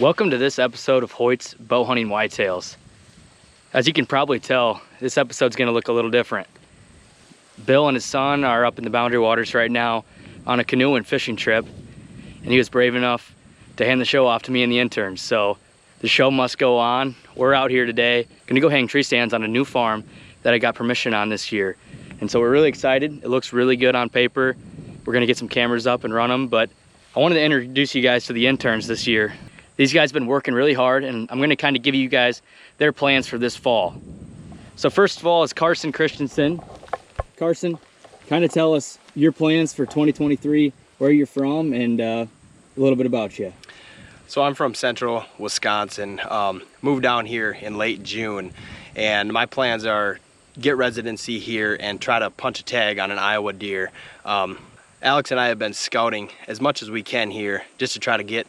Welcome to this episode of Hoyt's Bow Hunting Whitetails. As you can probably tell, this episode's gonna look a little different. Bill and his son are up in the Boundary Waters right now on a canoe and fishing trip, and he was brave enough to hand the show off to me and the interns. So the show must go on. We're out here today, gonna go hang tree stands on a new farm that I got permission on this year. And so we're really excited. It looks really good on paper. We're gonna get some cameras up and run them, but I wanted to introduce you guys to the interns this year. These guys have been working really hard, and I'm gonna kind of give you guys their plans for this fall. So first of all is Carsen Christensen. Carsen, kind of tell us your plans for 2023, where you're from, and a little bit about you. So I'm from central Wisconsin, moved down here in late June, and my plans are get residency here and try to punch a tag on an Iowa deer. Alex and I have been scouting as much as we can here just to try to get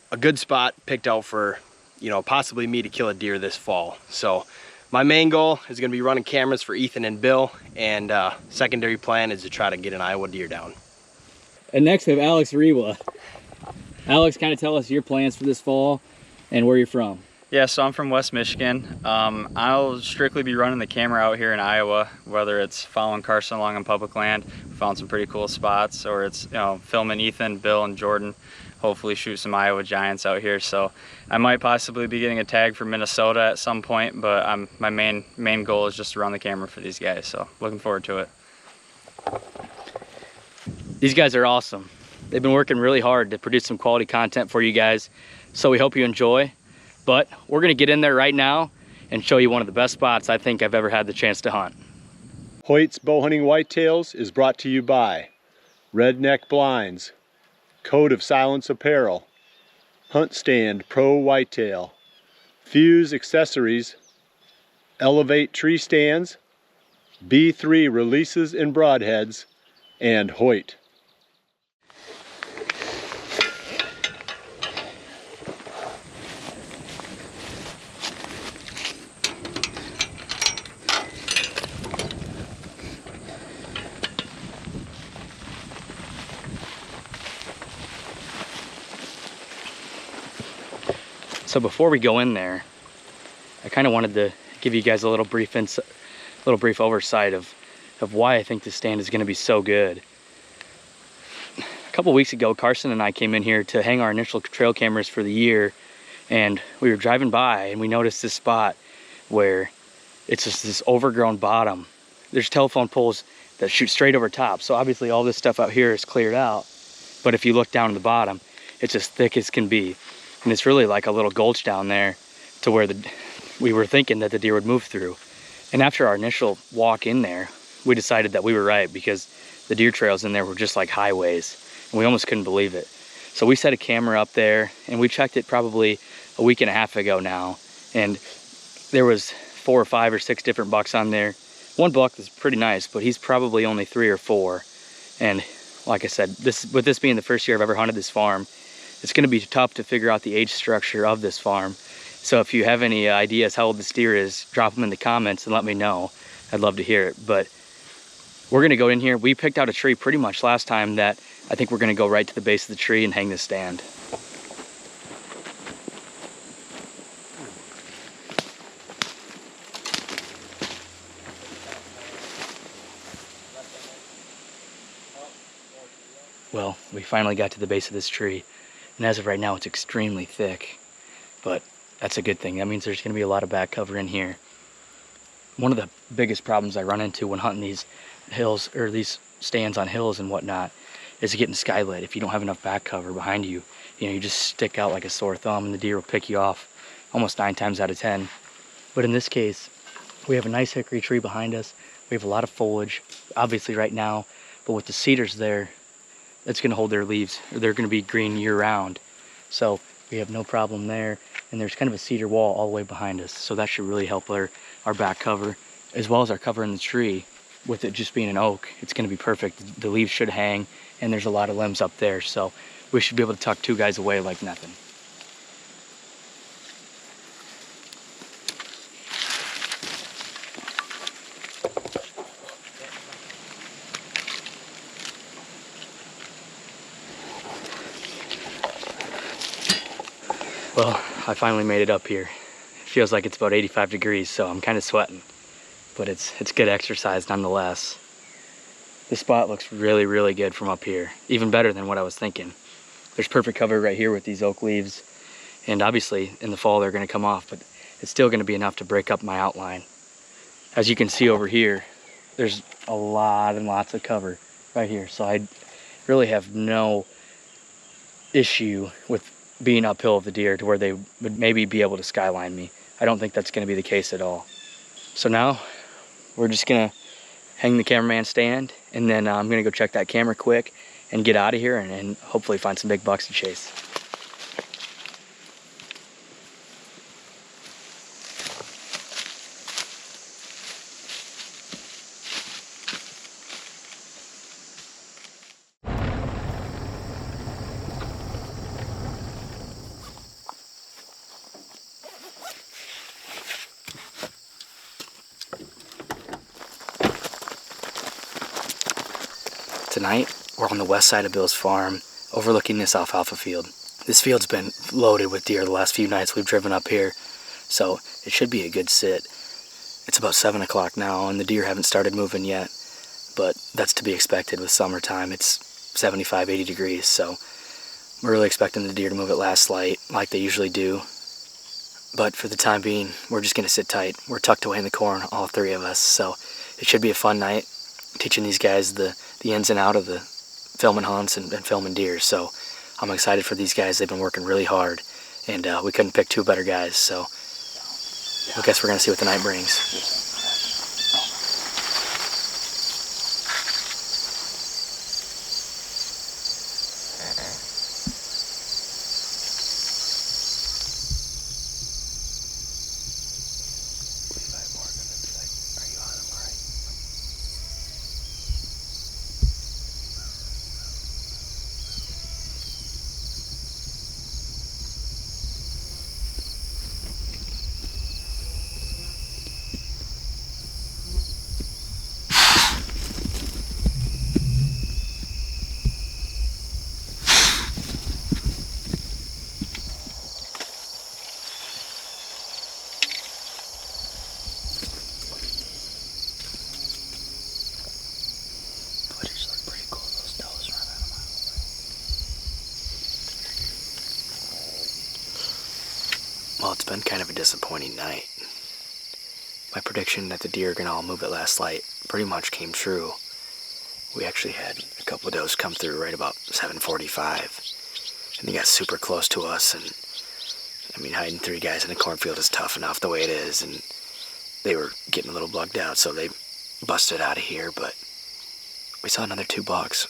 a good spot picked out for, you know, possibly me to kill a deer this fall. So my main goal is going to be running cameras for Ethan and Bill, and secondary plan is to try to get an Iowa deer down. And next we have Alex Rewa. Alex, kind of tell us your plans for this fall and where you're from. Yeah, so I'm from West Michigan. I'll strictly be running the camera out here in Iowa, whether it's following Carsen along on public land, we found some pretty cool spots, or it's, you know, filming Ethan, Bill, and Jordan, hopefully shoot some Iowa giants out here. So I might possibly be getting a tag for Minnesota at some point, but my main goal is just to run the camera for these guys, so looking forward to it. These guys are awesome. They've been working really hard to produce some quality content for you guys, so we hope you enjoy. But we're gonna get in there right now and show you one of the best spots I think I've ever had the chance to hunt. Hoyt's Bow Hunting Whitetails is brought to you by Redneck Blinds, Code of Silence Apparel, Hunt Stand Pro Whitetail, Fuse Accessories, Elevate Tree Stands, B3 Releases and Broadheads, and Hoyt. So before we go in there, I kind of wanted to give you guys a little brief oversight of why I think this stand is going to be so good. A couple weeks ago, Carsen and I came in here to hang our initial trail cameras for the year, and we were driving by and we noticed this spot where it's just this overgrown bottom. There's telephone poles that shoot straight over top, so obviously all this stuff out here is cleared out, but if you look down at the bottom, it's as thick as can be. And it's really like a little gulch down there to where we were thinking that the deer would move through. And after our initial walk in there, we decided that we were right, because the deer trails in there were just like highways, and we almost couldn't believe it. So we set a camera up there, and we checked it probably a week and a half ago now, and there was 4 or 5 or 6 different bucks on there. One buck is pretty nice, but he's probably only 3 or 4. And like I said, with this being the first year I've ever hunted this farm, it's going to be tough to figure out the age structure of this farm. So if you have any ideas how old this deer is, drop them in the comments and let me know. I'd love to hear it. But we're going to go in here. We picked out a tree pretty much last time that I think we're going to go right to the base of the tree and hang this stand. Well, we finally got to the base of this tree. And as of right now, it's extremely thick, but that's a good thing. That means there's going to be a lot of back cover in here. One of the biggest problems I run into when hunting these hills, or these stands on hills and whatnot, is getting skylit. If you don't have enough back cover behind you, you just stick out like a sore thumb, and the deer will pick you off almost 9 times out of 10. But in this case, we have a nice hickory tree behind us. We have a lot of foliage, obviously right now, but with the cedars there, it's going to hold their leaves, or they're going to be green year-round. So we have no problem there, and there's kind of a cedar wall all the way behind us, so that should really help our back cover, as well as our cover in the tree. With it just being an oak, it's going to be perfect. The leaves should hang, and there's a lot of limbs up there, so we should be able to tuck 2 guys away like nothing. Well, I finally made it up here. It feels like it's about 85 degrees, so I'm kind of sweating. But it's good exercise nonetheless. This spot looks really, really good from up here. Even better than what I was thinking. There's perfect cover right here with these oak leaves. And obviously, in the fall, they're going to come off, but it's still going to be enough to break up my outline. As you can see over here, there's a lot and lots of cover right here. So I really have no issue with being uphill of the deer to where they would maybe be able to skyline me. I don't think that's going to be the case at all. So now we're just going to hang the cameraman stand, and then I'm going to go check that camera quick and get out of here and hopefully find some big bucks to chase. Tonight, we're on the west side of Bill's farm, overlooking this alfalfa field. This field's been loaded with deer the last few nights we've driven up here, so it should be a good sit. It's about 7 o'clock now, and the deer haven't started moving yet, but that's to be expected with summertime. It's 75, 80 degrees, so we're really expecting the deer to move at last light, like they usually do. But for the time being, we're just going to sit tight. We're tucked away in the corn, all three of us, so it should be a fun night, teaching these guys the ins and out of the filming hunts and filming deer. So I'm excited for these guys. They've been working really hard, and we couldn't pick two better guys. So I guess we're going to see what the night brings. Well, it's been kind of a disappointing night. My prediction that the deer are going to all move at last light pretty much came true. We actually had a couple of does come through right about 7:45, and they got super close to us, and I mean, hiding three guys in a cornfield is tough enough the way it is, and they were getting a little bugged out, so they busted out of here. But we saw another 2 bucks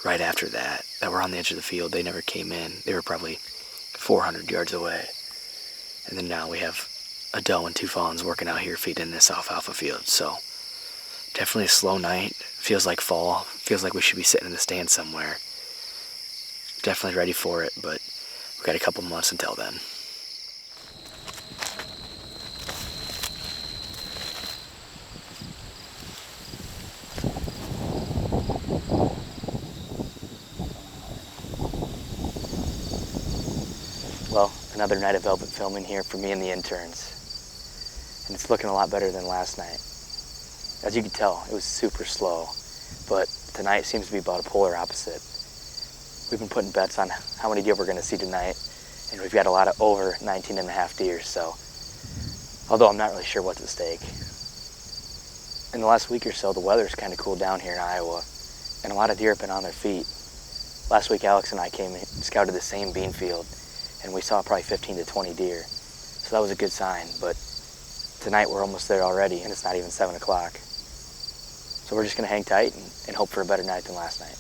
right after that were on the edge of the field. They never came in. They were probably 400 yards away. And then now we have a doe and 2 fawns working out here feeding this alfalfa field. So definitely a slow night. Feels like fall. Feels like we should be sitting in the stand somewhere. Definitely ready for it, but we've got a couple months until then. Well, another night of velvet filming here for me and the interns. And it's looking a lot better than last night. As you can tell, it was super slow, but tonight seems to be about a polar opposite. We've been putting bets on how many deer we're going to see tonight, and we've got a lot of over 19 and a half deer, so although I'm not really sure what's at stake. In the last week or so, the weather's kind of cooled down here in Iowa, and a lot of deer have been on their feet. Last week, Alex and I came and scouted the same bean field, and we saw probably 15 to 20 deer, so that was a good sign. But tonight we're almost there already, and it's not even 7 o'clock. So we're just going to hang tight and hope for a better night than last night.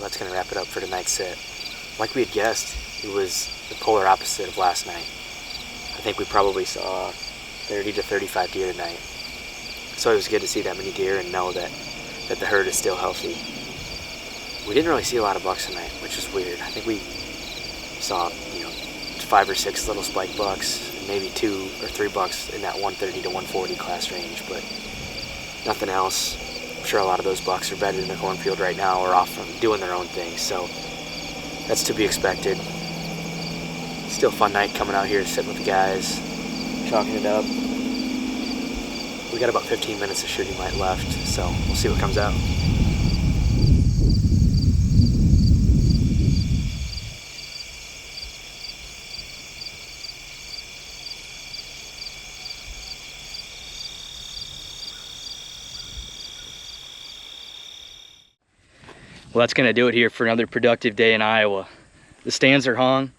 that's going to wrap it up for tonight's sit. Like we had guessed, it was the polar opposite of last night. I think we probably saw 30 to 35 deer tonight. So it was good to see that many deer and know that the herd is still healthy. We didn't really see a lot of bucks tonight, which is weird. I think we saw, 5 or 6 little spike bucks, and maybe 2 or 3 bucks in that 130 to 140 class range, but nothing else. I'm sure a lot of those bucks are bedded in the cornfield right now or off from doing their own thing, so that's to be expected. Still a fun night coming out here, sitting with the guys, chalking it up. We got about 15 minutes of shooting light left, so we'll see what comes out. Well, that's going to do it here for another productive day in Iowa. The stands are hung,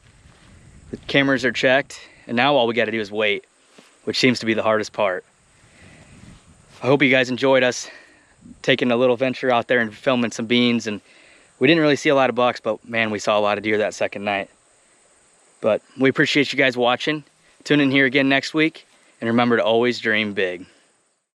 the cameras are checked, and now all we got to do is wait, which seems to be the hardest part. I hope you guys enjoyed us taking a little venture out there and filming some beans, and we didn't really see a lot of bucks, but man, we saw a lot of deer that second night. But we appreciate you guys watching. Tune in here again next week, and remember to always dream big.